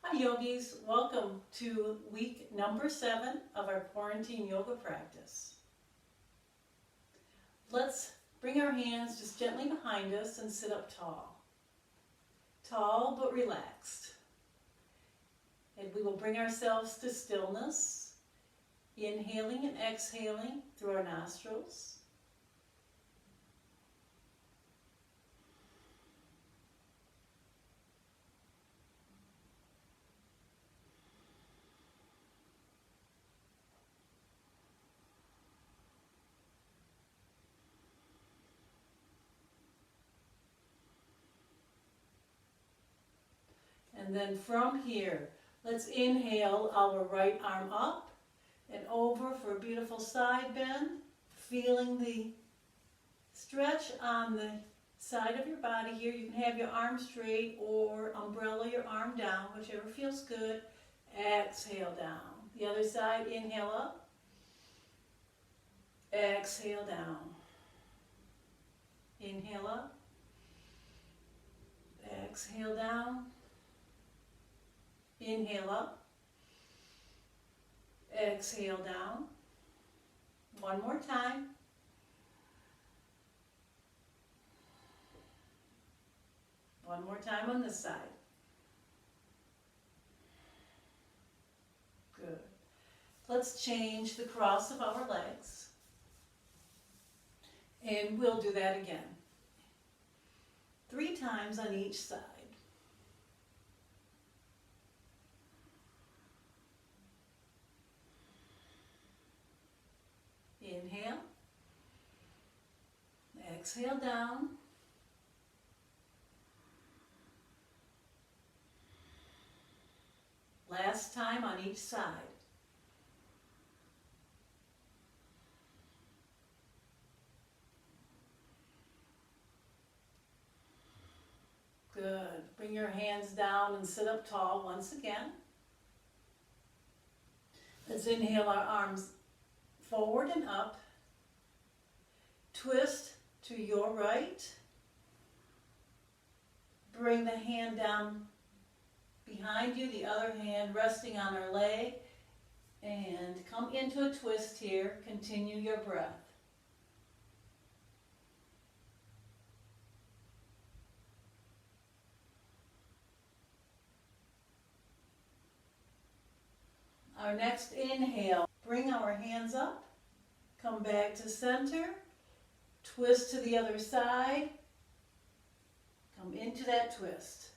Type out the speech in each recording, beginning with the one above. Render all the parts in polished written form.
Hi yogis, welcome to week number 7 of our quarantine yoga practice. Let's bring our hands just gently behind us and sit up tall. Tall but relaxed. And we will bring ourselves to stillness, inhaling and exhaling through our nostrils. And then from here, let's inhale our right arm up and over for a beautiful side bend, feeling the stretch on the side of your body here. You can have your arm straight or umbrella your arm down, whichever feels good. Exhale down. The other side, inhale up. Exhale down. Inhale up. Exhale down. Inhale up. Exhale down. One more time. One more time on this side. Good. Let's change the cross of our legs. And we'll do that again. 3 times on each side. Inhale. Exhale down. Last time on each side. Good. Bring your hands down and sit up tall once again. Let's inhale our arms forward and up. Twist to your right. Bring the hand down behind you, the other hand resting on our leg. And come into a twist here. Continue your breath. Our next inhale, bring our hands up, come back to center, twist to the other side, come into that twist.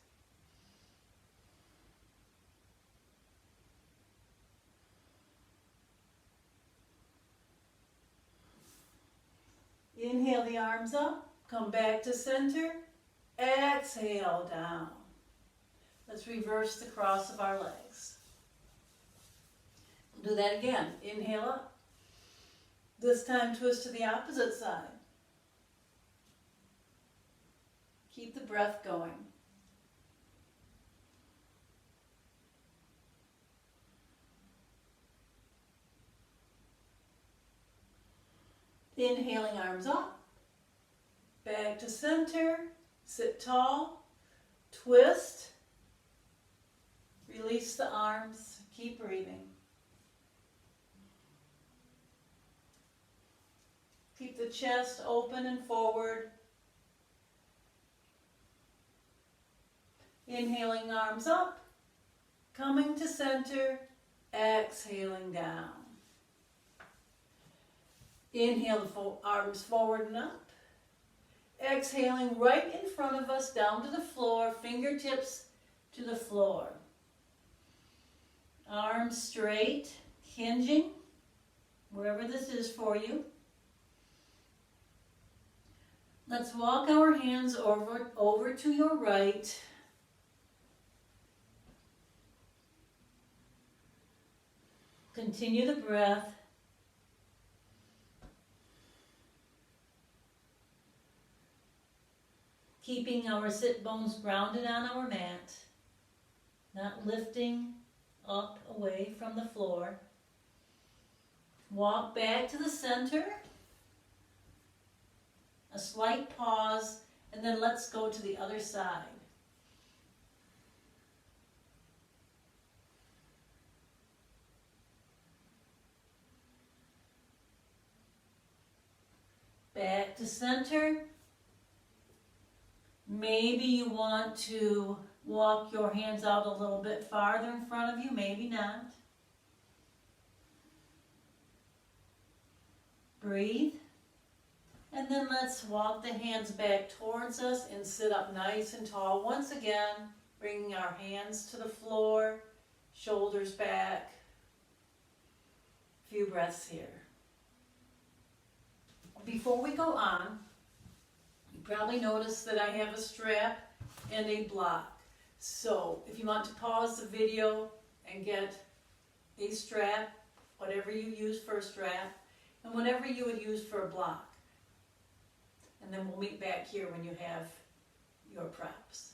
Inhale the arms up, come back to center, exhale down. Let's reverse the cross of our legs. Do that again. Inhale up. This time twist to the opposite side. Keep the breath going. Inhaling arms up. Back to center. Sit tall. Twist. Release the arms. Keep breathing. Keep the chest open and forward. Inhaling arms up, coming to center, exhaling down. Inhale the arms forward and up. Exhaling right in front of us, down to the floor, fingertips to the floor. Arms straight, hinging, wherever this is for you. Let's walk our hands over to your right. Continue the breath. Keeping our sit bones grounded on our mat, not lifting up away from the floor. Walk back to the center. A slight pause, and then let's go to the other side. to center. Maybe you want to walk your hands out a little bit farther in front of you, maybe not. Breathe. And then let's walk the hands back towards us and sit up nice and tall. Once again, bringing our hands to the floor, shoulders back. A few breaths here. Before we go on, you probably noticed that I have a strap and a block. So if you want to pause the video and get a strap, whatever you use for a strap, and whatever you would use for a block. And then we'll meet back here when you have your props.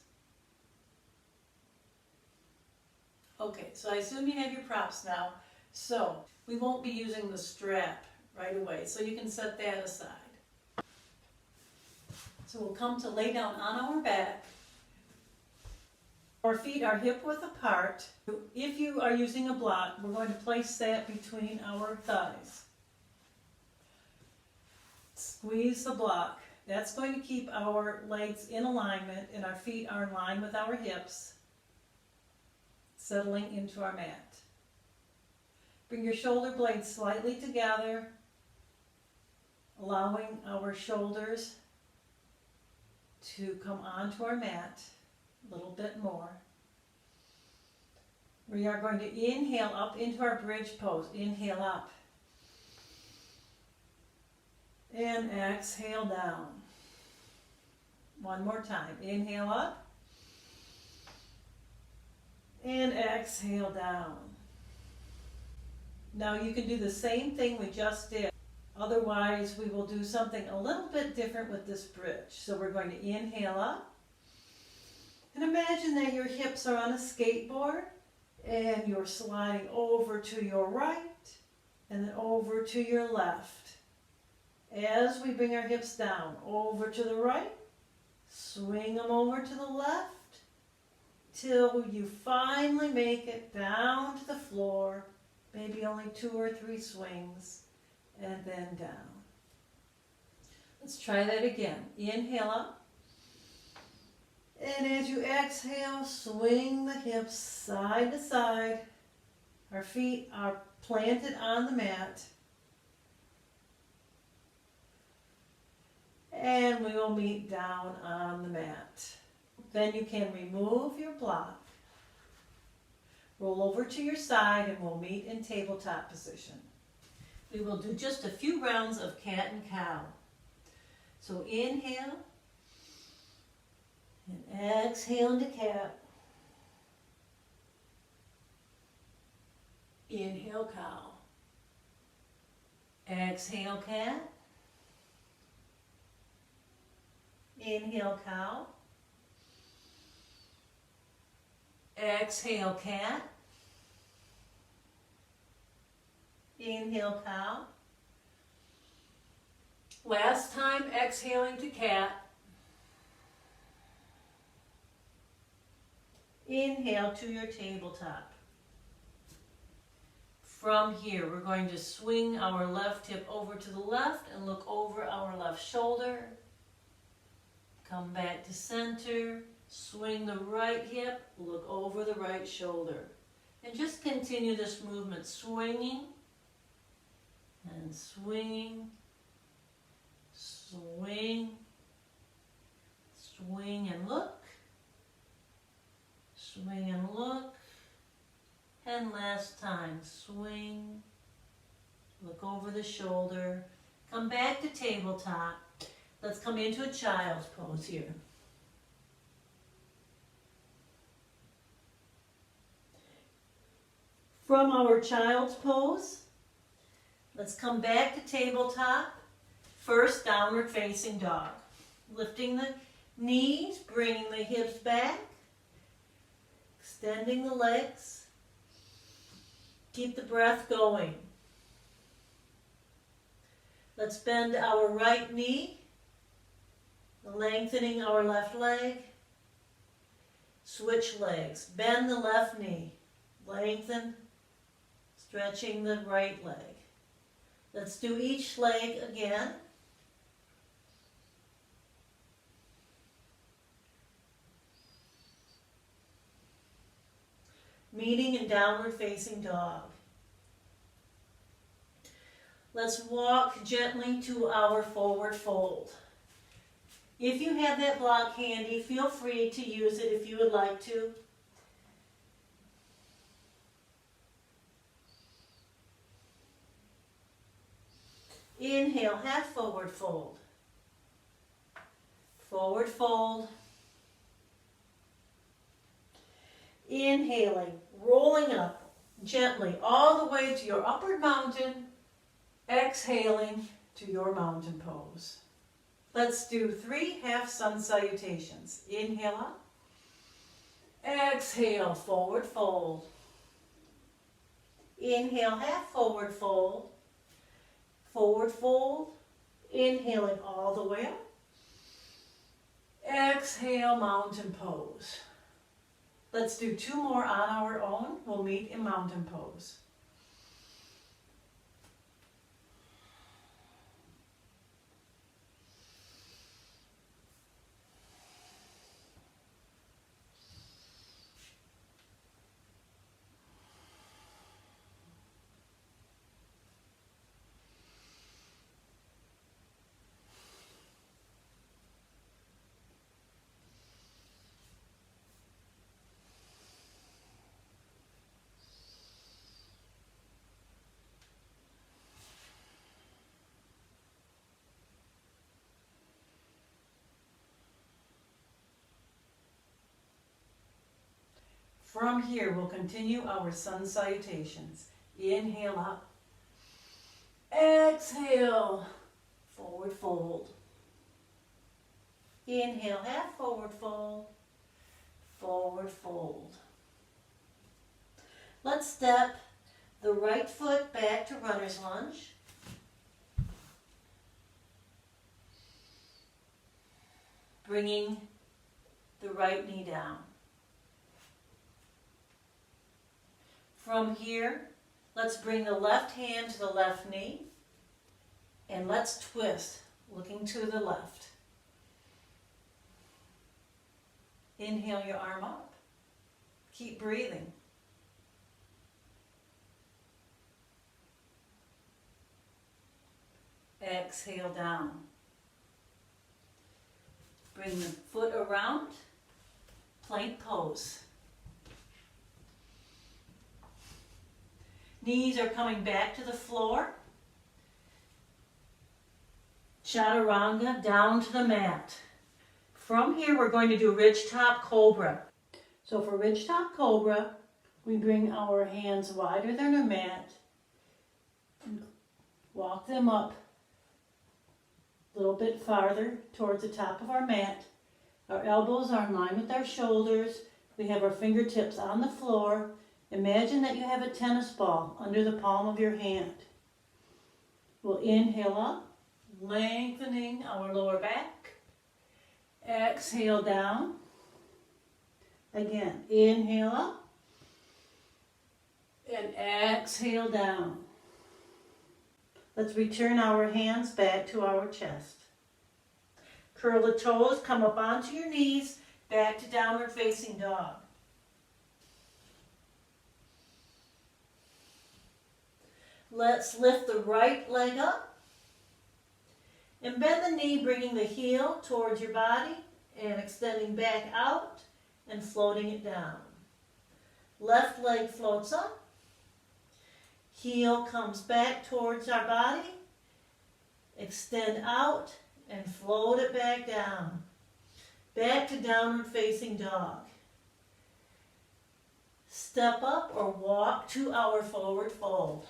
Okay, so I assume you have your props now. So we won't be using the strap right away, so you can set that aside. So we'll come to lay down on our back. Our feet are hip width apart. If you are using a block, we're going to place that between our thighs. Squeeze the block. That's going to keep our legs in alignment and our feet are in line with our hips, settling into our mat. Bring your shoulder blades slightly together, allowing our shoulders to come onto our mat a little bit more. We are going to inhale up into our bridge pose. Inhale up. And exhale down. One more time. Inhale up. And exhale down. Now you can do the same thing we just did. Otherwise, we will do something a little bit different with this bridge. So we're going to inhale up. And imagine that your hips are on a skateboard and you're sliding over to your right and then over to your left. As we bring our hips down, over to the right, swing them over to the left, till you finally make it down to the floor, maybe only 2 or 3 swings, and then down. Let's try that again. Inhale up, and as you exhale, swing the hips side to side. Our feet are planted on the mat. And we will meet down on the mat. Then you can remove your block, roll over to your side, and we'll meet in tabletop position. We will do just a few rounds of cat and cow. So inhale, and exhale into cat. Inhale, cow. Exhale, cat. Inhale, cow. Exhale, cat. Inhale, cow. Last time, exhaling to cat. Inhale to your tabletop. From here, we're going to swing our left hip over to the left and look over our left shoulder. Come back to center, swing the right hip, look over the right shoulder. And just continue this movement, swinging and swinging, swing, swing and look, swing and look, and last time, swing, look over the shoulder, come back to tabletop. Let's come into a child's pose here. From our child's pose, let's come back to tabletop. First, downward facing dog. Lifting the knees, bringing the hips back, extending the legs. Keep the breath going. Let's bend our right knee, lengthening our left leg. Switch legs. Bend the left knee. Lengthen, stretching the right leg. Let's do each leg again. meeting in downward facing dog. Let's walk gently to our forward fold. If you have that block handy, feel free to use it if you would like to. Inhale, half forward fold. Forward fold. Inhaling, rolling up gently all the way to your upward mountain. Exhaling to your mountain pose. Let's do 3 half sun salutations. Inhale up. Exhale, forward fold. Inhale, half forward fold. Forward fold. Inhaling all the way up. Exhale, mountain pose. Let's do 2 more on our own. We'll meet in mountain pose. From here, we'll continue our sun salutations. Inhale up. Exhale, forward fold. Inhale, half forward fold. Forward fold. Let's step the right foot back to runner's lunge. Bringing the right knee down. From here, let's bring the left hand to the left knee and let's twist, looking to the left. Inhale your arm up. Keep breathing. Exhale down. Bring the foot around, plank pose. Knees are coming back to the floor. Chaturanga down to the mat. From here, we're going to do ridge top cobra. So for ridge top cobra, we bring our hands wider than our mat and walk them up a little bit farther towards the top of our mat. Our elbows are in line with our shoulders. We have our fingertips on the floor. Imagine that you have a tennis ball under the palm of your hand. We'll inhale up, lengthening our lower back. Exhale down. Again, inhale up and exhale down. Let's return our hands back to our chest. Curl the toes, come up onto your knees, back to downward facing dog. Let's lift the right leg up and bend the knee, bringing the heel towards your body and extending back out and floating it down. Left leg floats up. Heel comes back towards our body. Extend out and float it back down. Back to downward facing dog. Step up or walk to our forward fold.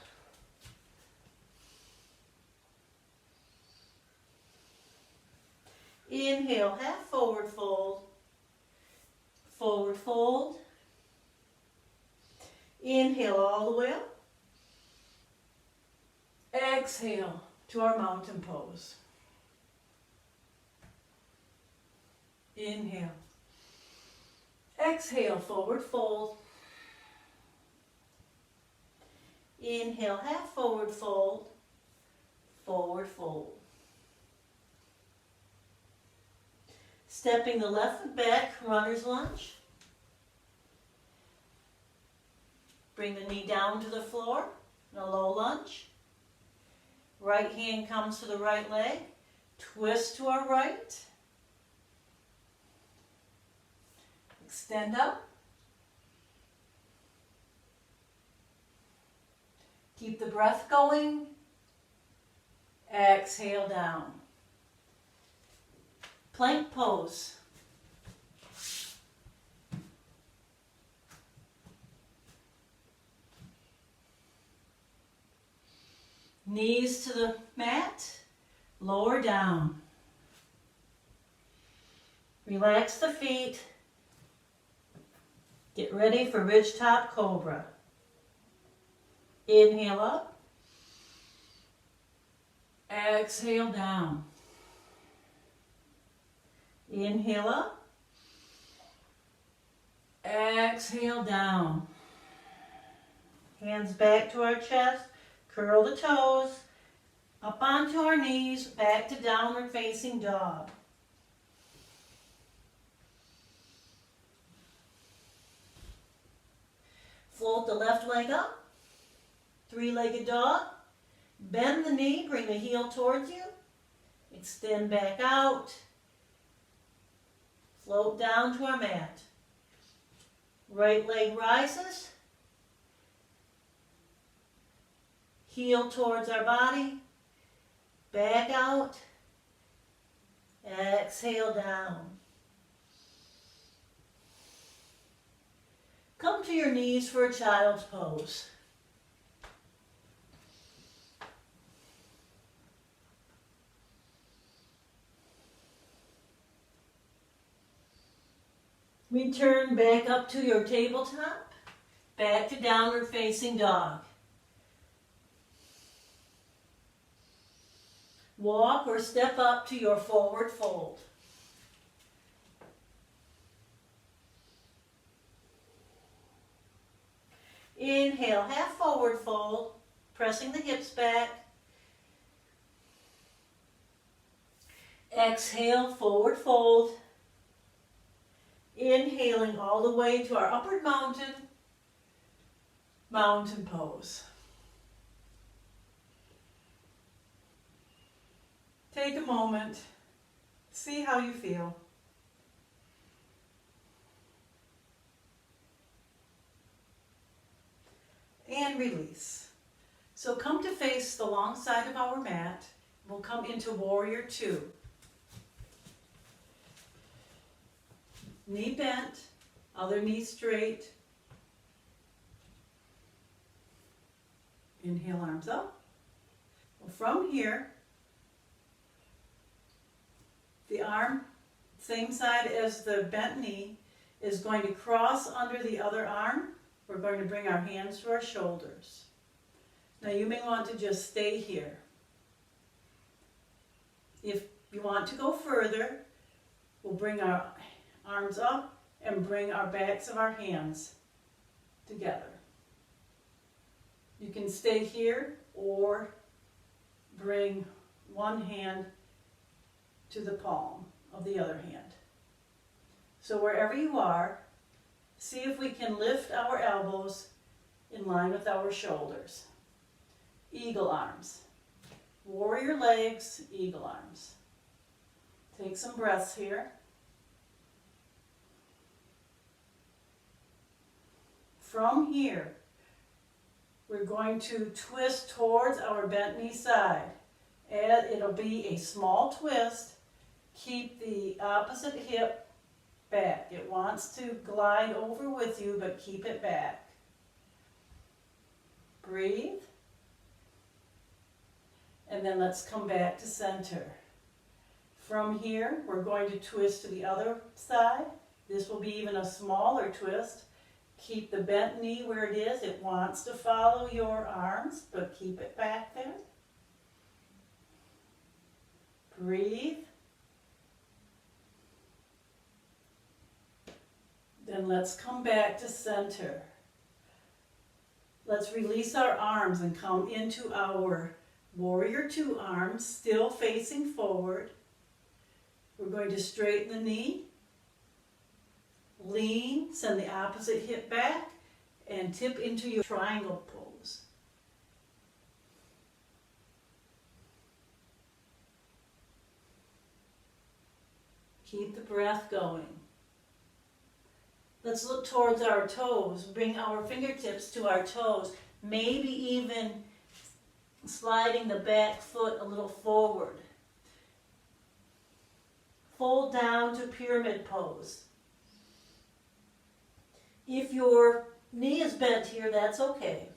Inhale, half forward fold. Forward fold. Inhale all the way up. Exhale to our mountain pose. Inhale. Exhale, forward fold. Inhale, half forward fold. Forward fold. Stepping the left foot back, runner's lunge. Bring the knee down to the floor in a low lunge. Right hand comes to the right leg. Twist to our right. Extend up. Keep the breath going. Exhale down. Plank pose. Knees to the mat, lower down. Relax the feet. Get ready for Ridgetop Cobra. Inhale up. Exhale down. Inhale up. Exhale down. Hands back to our chest. Curl the toes. Up onto our knees. Back to downward facing dog. Float the left leg up. Three-legged dog. Bend the knee. Bring the heel towards you. Extend back out. Float down to our mat. Right leg rises. Heel towards our body. Back out. Exhale down. Come to your knees for a child's pose. Return back up to your tabletop. Back to downward facing dog. Walk or step up to your forward fold. Inhale, half forward fold, pressing the hips back. Exhale, forward fold. Inhaling all the way to our upward mountain pose. Take a moment, see how you feel. And release. So come to face the long side of our mat. We'll come into Warrior Two. Knee bent, other knee straight. Inhale, arms up. Well, from here, the arm, same side as the bent knee, is going to cross under the other arm. We're going to bring our hands to our shoulders. Now you may want to just stay here. If you want to go further, we'll bring our arms up and bring our backs of our hands together. You can stay here or bring one hand to the palm of the other hand. So wherever you are, see if we can lift our elbows in line with our shoulders. Eagle arms. Warrior legs, eagle arms. Take some breaths here. From here, we're going to twist towards our bent knee side. And it'll be a small twist. Keep the opposite hip back. It wants to glide over with you, but keep it back. Breathe. And then let's come back to center. From here, we're going to twist to the other side. This will be even a smaller twist. Keep the bent knee where it is. It wants to follow your arms, but keep it back there. Breathe. Then let's come back to center. Let's release our arms and come into our Warrior Two arms, still facing forward. We're going to straighten the knee, lean, send the opposite hip back, and tip into your triangle pose. Keep the breath going. Let's look towards our toes. Bring our fingertips to our toes. Maybe even sliding the back foot a little forward. Fold down to pyramid pose. If your knee is bent here, that's okay.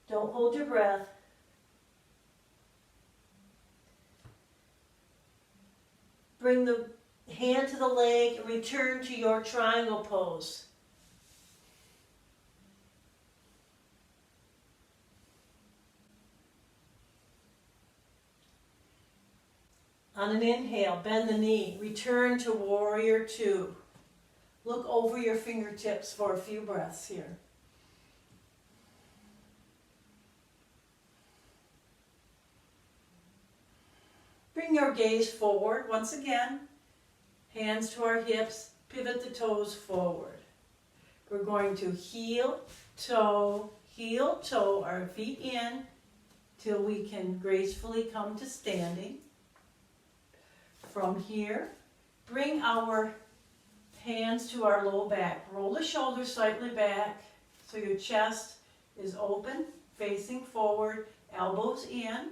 Don't hold your breath. Bring the hand to the leg and return to your triangle pose. On an inhale, bend the knee, return to warrior two. Look over your fingertips for a few breaths here. Bring your gaze forward once again. Hands to our hips, pivot the toes forward. We're going to heel, toe, our feet in till we can gracefully come to standing. From here, bring our hands to our low back. Roll the shoulders slightly back so your chest is open, facing forward, elbows in.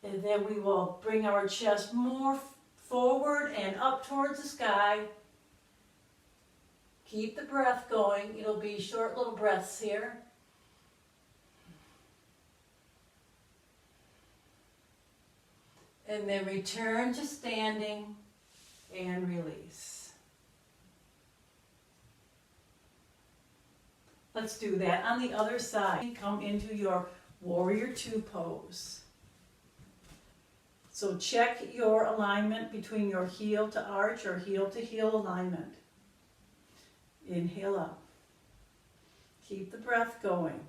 And then we will bring our chest more forward and up towards the sky. Keep the breath going. It'll be short little breaths here. And then return to standing and release. Let's do that on the other side. Come into your warrior two pose. So check your alignment between your heel to arch or heel to heel alignment. Inhale up. Keep the breath going.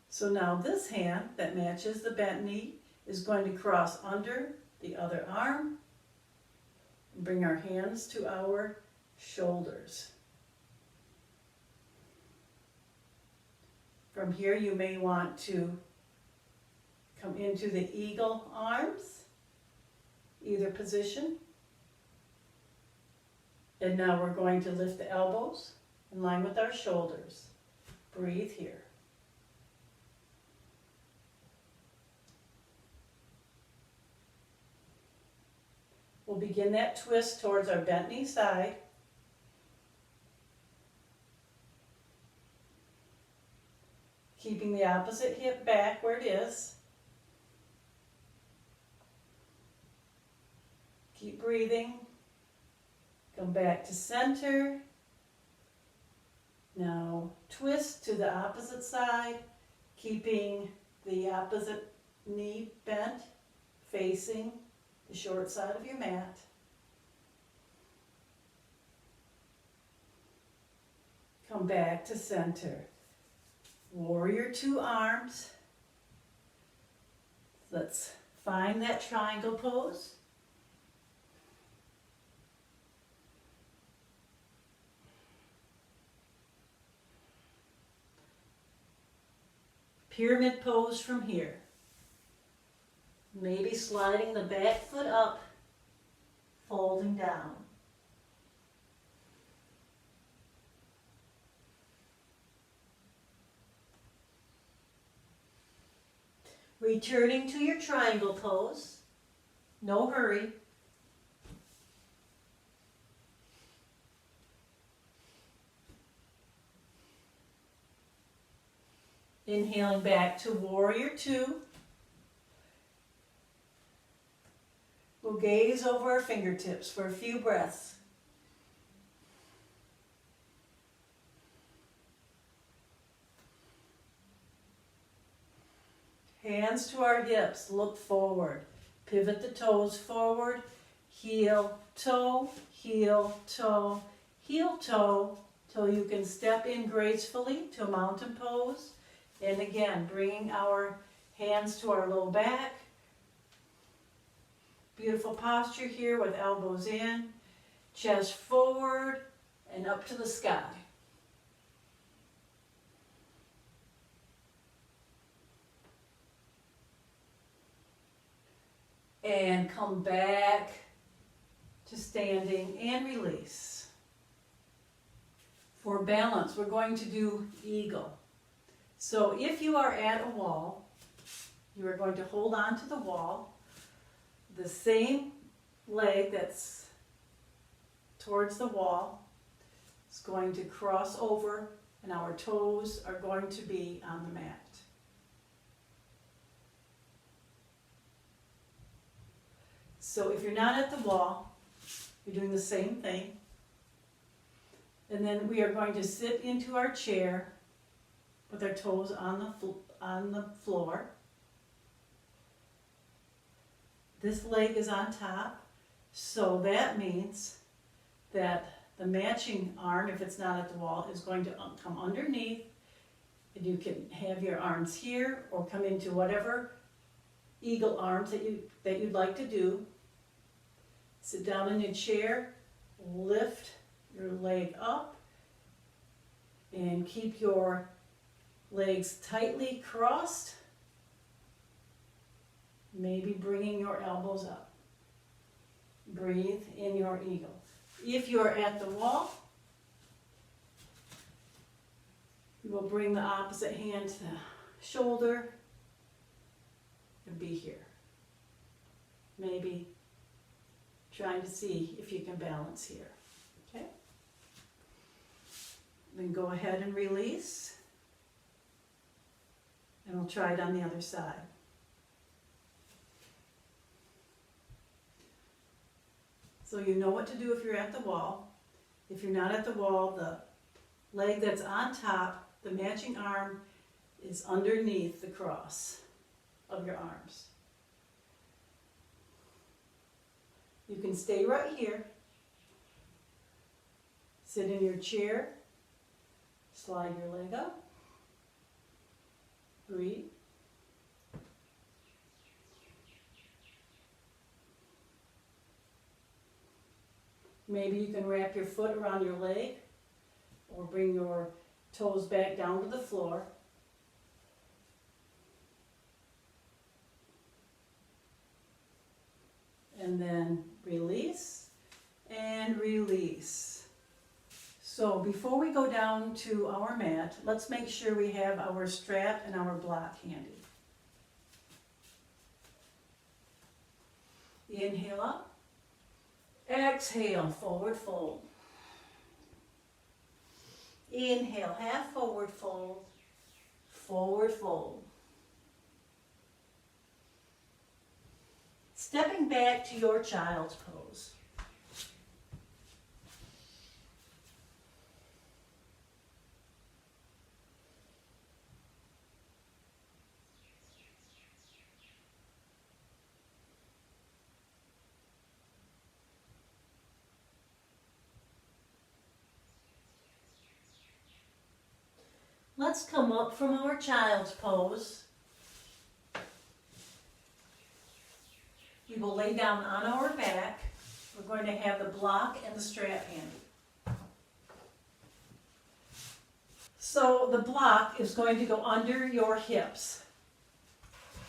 So now this hand that matches the bent knee is going to cross under the other arm and bring our hands to our shoulders. From here you may want to come into the eagle arms, either position. And now we're going to lift the elbows in line with our shoulders. Breathe here. We'll begin that twist towards our bent knee side. Keeping the opposite hip back where it is. Keep breathing. Come back to center. Now twist to the opposite side, keeping the opposite knee bent, facing the short side of your mat. Come back to center. Warrior two arms. Let's find that triangle pose. Pyramid pose from here. Maybe sliding the back foot up, folding down. Returning to your triangle pose. No hurry. Inhaling back to warrior two. We'll gaze over our fingertips for a few breaths. Hands to our hips, look forward. Pivot the toes forward. Heel, toe, heel, toe, heel, toe, till you can step in gracefully to a mountain pose. And again, bringing our hands to our low back. Beautiful posture here with elbows in, chest forward, and up to the sky. And come back to standing and release. For balance, we're going to do eagle. So if you are at a wall, you are going to hold on to the wall. The same leg that's towards the wall is going to cross over, and our toes are going to be on the mat. So if you're not at the wall, you're doing the same thing. And then we are going to sit into our chair with our toes on the floor. This leg is on top, so that means that the matching arm, if it's not at the wall, is going to come underneath, and you can have your arms here or come into whatever eagle arms that you'd like to do. Sit down in your chair, lift your leg up, and keep your legs tightly crossed, maybe bringing your elbows up. Breathe in your eagle. If you're at the wall, you will bring the opposite hand to the shoulder and be here. Maybe trying to see if you can balance here. Okay? Then go ahead and release. And we'll try it on the other side. So you know what to do if you're at the wall. If you're not at the wall, the leg that's on top, the matching arm, is underneath the cross of your arms. You can stay right here. Sit in your chair. Slide your leg up. Breathe. Maybe you can wrap your foot around your leg or bring your toes back down to the floor. And then release and release. So before we go down to our mat, let's make sure we have our strap and our block handy. Inhale up. Exhale, forward fold. Inhale, half forward fold. Forward fold. Stepping back to your child's pose. Let's come up from our child's pose. We will lay down on our back. We're going to have the block and the strap handy. So the block is going to go under your hips.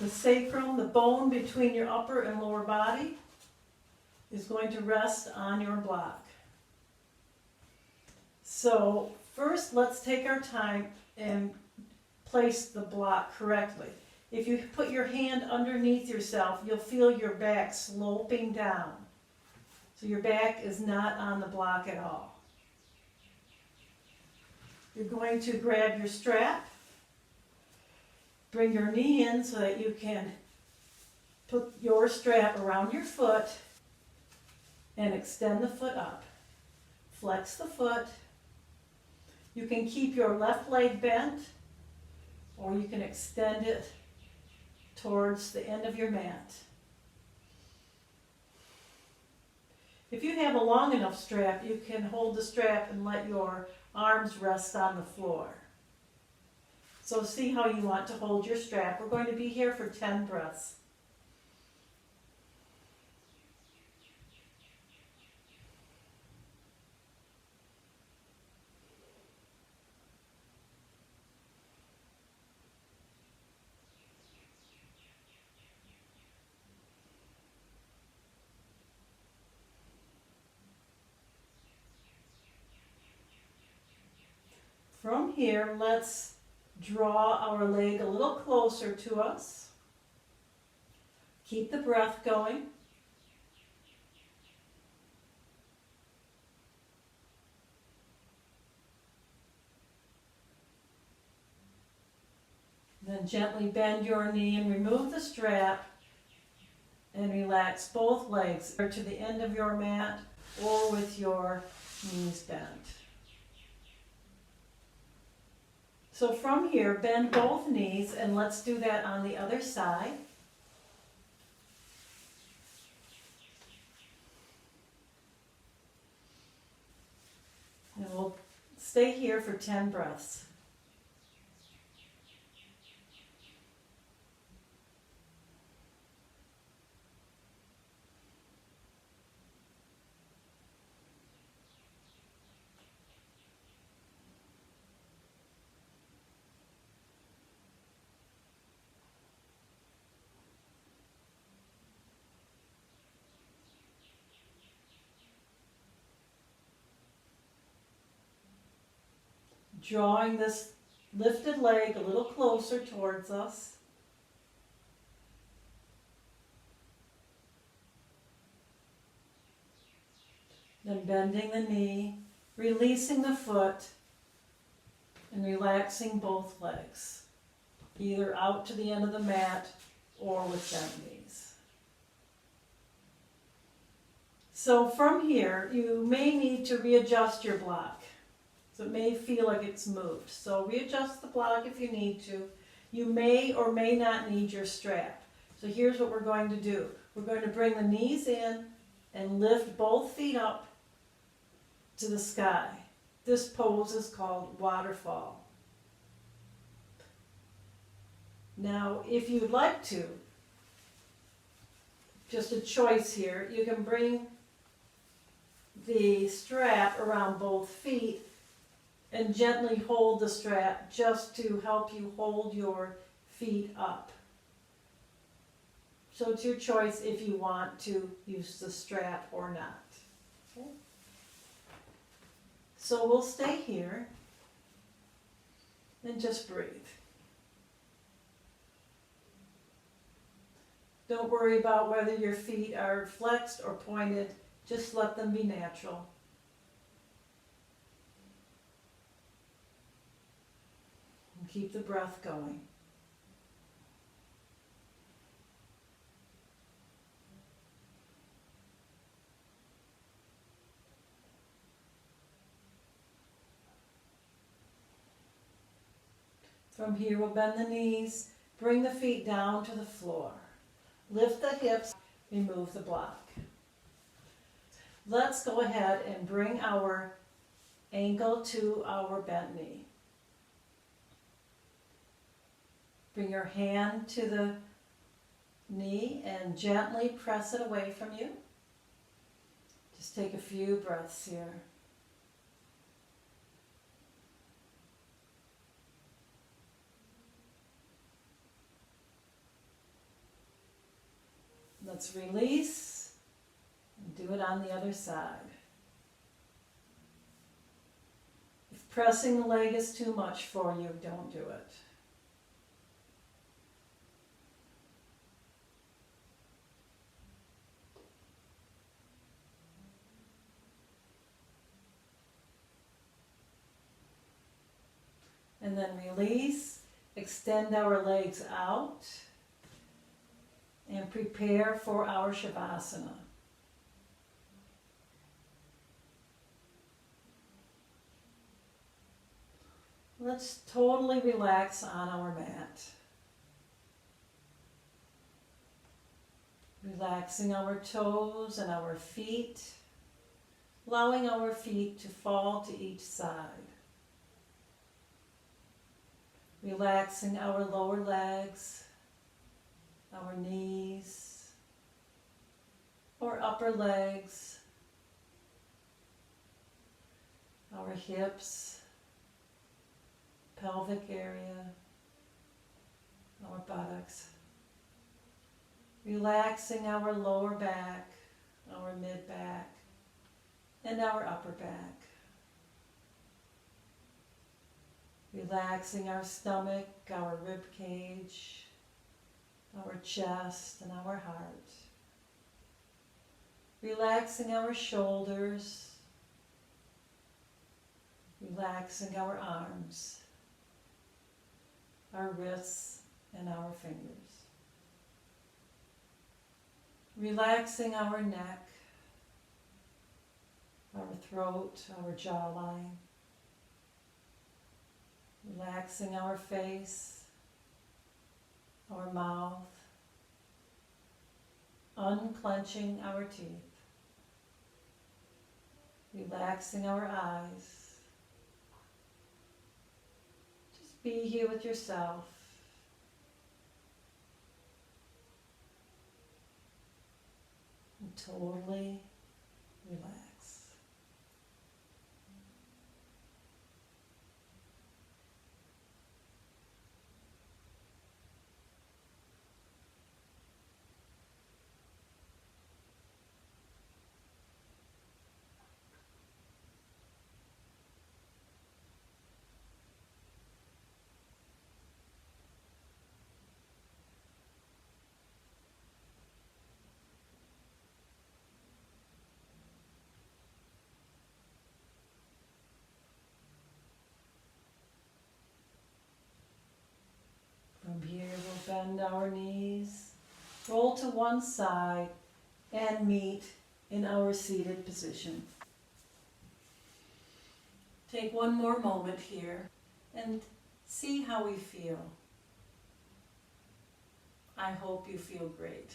The sacrum, the bone between your upper and lower body, is going to rest on your block. So first, let's take our time and place the block correctly. If you put your hand underneath yourself, you'll feel your back sloping down. So your back is not on the block at all. You're going to grab your strap, bring your knee in so that you can put your strap around your foot and extend the foot up. Flex the foot. You can keep your left leg bent, or you can extend it towards the end of your mat. If you have a long enough strap, you can hold the strap and let your arms rest on the floor. So see how you want to hold your strap. We're going to be here for 10 breaths. here, let's draw our leg a little closer to us. Keep the breath going. Then gently bend your knee and remove the strap and relax both legs to the end of your mat or with your knees bent. So from here, bend both knees, and let's do that on the other side. And we'll stay here for 10 breaths. Drawing this lifted leg a little closer towards us. Then bending the knee, releasing the foot, and relaxing both legs, either out to the end of the mat or with bent knees. So from here, you may need to readjust your block. So it may feel like it's moved. So readjust the block if you need to. You may or may not need your strap. So here's what we're going to do. We're going to bring the knees in and lift both feet up to the sky. This pose is called waterfall. Now, if you'd like to, just a choice here, you can bring the strap around both feet and gently hold the strap just to help you hold your feet up. So it's your choice if you want to use the strap or not. Okay. So we'll stay here and just breathe. Don't worry about whether your feet are flexed or pointed, just let them be natural. Keep the breath going. From here, we'll bend the knees, bring the feet down to the floor. Lift the hips, remove the block. Let's go ahead and bring our ankle to our bent knee. Bring your hand to the knee and gently press it away from you. Just take a few breaths here. Let's release and do it on the other side. If pressing the leg is too much for you, don't do it. And then release, extend our legs out, and prepare for our Shavasana. Let's totally relax on our mat. Relaxing our toes and our feet, allowing our feet to fall to each side. Relaxing our lower legs, our knees, or upper legs, our hips, pelvic area, our buttocks. Relaxing our lower back, our mid back, and our upper back. Relaxing our stomach, our rib cage, our chest, and our heart. Relaxing our shoulders, relaxing our arms, our wrists, and our fingers. Relaxing our neck, our throat, our jawline. Relaxing our face, our mouth, unclenching our teeth. Relaxing our eyes. Just be here with yourself. And totally relax. From here, we'll bend our knees, roll to one side, and meet in our seated position. Take one more moment here and see how we feel. I hope you feel great.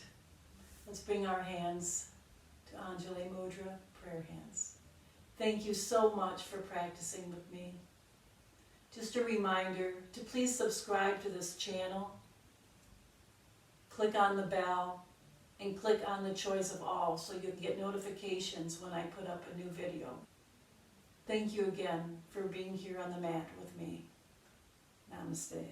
Let's bring our hands to Anjali Mudra, prayer hands. Thank you so much for practicing with me. Just a reminder to please subscribe to this channel, click on the bell, and click on the choice of all so you'll get notifications when I put up a new video. Thank you again for being here on the mat with me. Namaste.